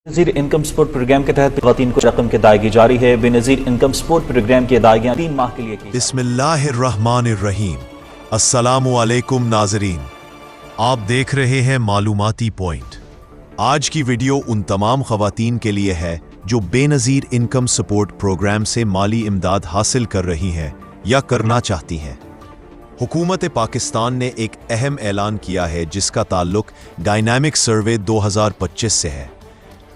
Benazir income support programme के तहत ख़वातीन को रकम की अदायगी जारी है। बेनज़ीर इनकम सपोर्ट प्रोग्राम की अदायगियाँ 3 माह के लिए की। बिस्मिल्लाहिर्रहमानिर्रहीम। अस्सलामु अलैकुम नाज़रीन, आप देख रहे हैं मालूमाती पॉइंट। आज की वीडियो उन तमाम ख़वातीन के लिए है जो बेनज़ीर इनकम सपोर्ट प्रोग्राम से माली इमदाद हासिल कर रही हैं या करना चाहती हैं। हुकूमत पाकिस्तान ने एक अहम ऐलान किया है जिसका ताल्लुक डायनामिक सर्वे 2025 से है।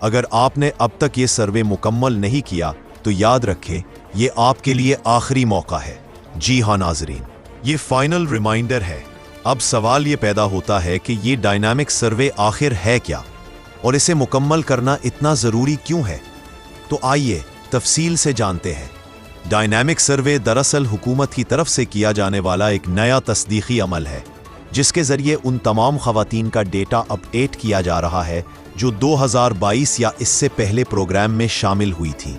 अगर आपने अब तक ये सर्वे मुकम्मल नहीं किया तो याद रखें, ये आपके लिए आखिरी मौका है। जी हाँ नाजरीन, ये फाइनल रिमाइंडर है। अब सवाल ये पैदा होता है कि ये डायनामिक सर्वे आखिर है क्या और इसे मुकम्मल करना इतना ज़रूरी क्यों है। तो आइए तफसील से जानते हैं। डायनामिक सर्वे दरअसल हुकूमत की तरफ से किया जाने वाला एक नया तस्दीकी अमल है जिसके ज़रिए उन तमाम ख़वातीन का डेटा अपडेट किया जा रहा है जो 2022 या इससे पहले प्रोग्राम में शामिल हुई थी।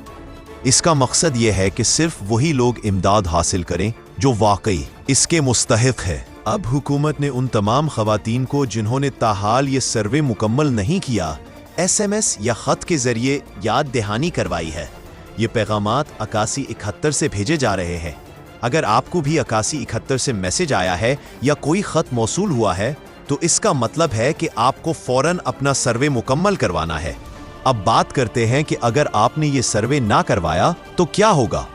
इसका मकसद ये है कि सिर्फ वही लोग इमदाद हासिल करें जो वाकई इसके मुस्तहिक है। अब हुकूमत ने उन तमाम ख़वातीन को जिन्होंने ताहाल ये सर्वे मुकम्मल नहीं किया, SMS या ख़त के ज़रिए याद दहानी करवाई है। ये पैगामात 8171 से भेजे जा रहे हैं। अगर आपको भी 8171 से मैसेज आया है या कोई ख़त मौसूल हुआ है तो इसका मतलब है कि आपको फ़ौरन अपना सर्वे मुकम्मल करवाना है। अब बात करते हैं कि अगर आपने ये सर्वे ना करवाया तो क्या होगा।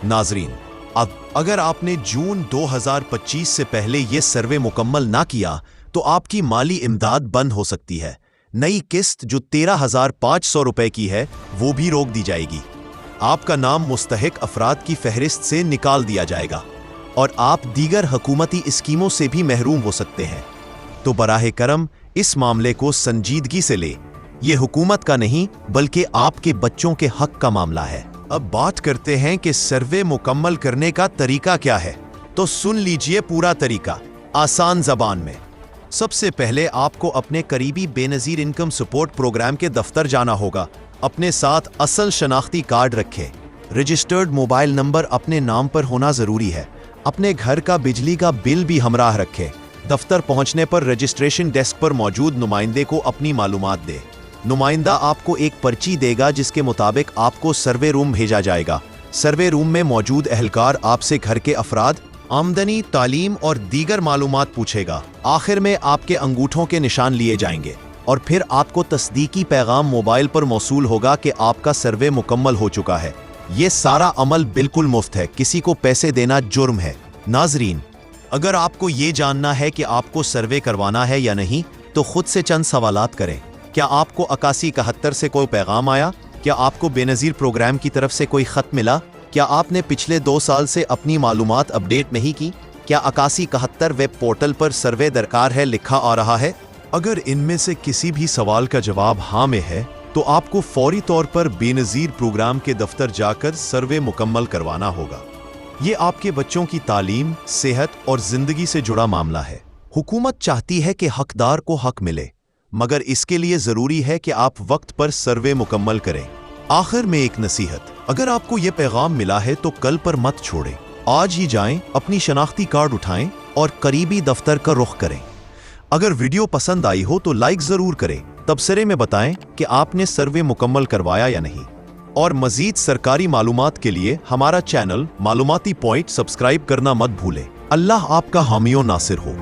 नाजरीन, अब अगर आपने जून 2025 से पहले ये सर्वे मुकम्मल ना किया तो आपकी माली इमदाद बंद हो सकती है। नई किस्त जो 13,500 रुपए की है वो भी रोक दी जाएगी। आपका नाम मुस्तहिक अफराद की फहरिस्त से निकाल दिया जाएगा और आप दीगर हुकूमती स्कीमों से भी महरूम हो सकते हैं। तो बराहे करम इस मामले को संजीदगी से ले। ये हुकूमत का नहीं बल्कि आपके बच्चों के हक का मामला है। अब बात करते हैं कि सर्वे मुकम्मल करने का तरीका क्या है। तो सुन लीजिए पूरा तरीका आसान ज़बान में। सबसे पहले आपको अपने करीबी बेनज़ीर इनकम सपोर्ट प्रोग्राम के दफ्तर जाना होगा। अपने साथ असल शनाख्ती कार्ड रखें। रजिस्टर्ड मोबाइल नंबर अपने नाम पर होना ज़रूरी है। अपने घर का बिजली का बिल भी हमराह रखें। दफ्तर पहुंचने पर रजिस्ट्रेशन डेस्क पर मौजूद नुमाइंदे को अपनी मालूमात दे। नुमाइंदा आपको एक पर्ची देगा जिसके मुताबिक आपको सर्वे रूम भेजा जाएगा। सर्वे रूम में मौजूद अहलकार आपसे घर के अफराद, आमदनी, तालीम और दीगर मालूमात पूछेगा। आखिर में आपके अंगूठों के निशान लिए जाएंगे और फिर आपको तस्दीकी पैगाम मोबाइल पर मौसूल होगा कि आपका सर्वे मुकम्मल हो चुका है। ये सारा अमल बिल्कुल मुफ्त है, किसी को पैसे देना जुर्म है। नाजरीन, अगर आपको ये जानना है कि आपको सर्वे करवाना है या नहीं तो खुद से चंद सवालात करें। क्या आपको 8171 से कोई पैगाम आया? क्या आपको बेनज़ीर प्रोग्राम की तरफ से कोई ख़त मिला? क्या आपने पिछले 2 साल से अपनी मालूमात अपडेट नहीं की? क्या 8171 वेब पोर्टल पर सर्वे दरकार है लिखा आ रहा है? अगर इनमें से किसी भी सवाल का जवाब हाँ में है तो आपको फौरी तौर पर बेनज़ीर प्रोग्राम के दफ्तर जाकर सर्वे मुकम्मल करवाना होगा। ये आपके बच्चों की तालीम, सेहत और जिंदगी से जुड़ा मामला है। हुकूमत चाहती है कि हकदार को हक मिले, मगर इसके लिए जरूरी है कि आप वक्त पर सर्वे मुकम्मल करें। आखिर में एक नसीहत, अगर आपको ये पैगाम मिला है तो कल पर मत छोड़ें। आज ही जाएं, अपनी शनाख्ती कार्ड उठाएं और करीबी दफ्तर का रुख करें। अगर वीडियो पसंद आई हो तो लाइक जरूर करें। तबसरे में बताएं कि आपने सर्वे मुकम्मल करवाया या नहीं। और मजीद सरकारी मालूमात के लिए हमारा चैनल मालूमाती पॉइंट सब्सक्राइब करना मत भूलें। अल्लाह आपका हामी और नासिर हो।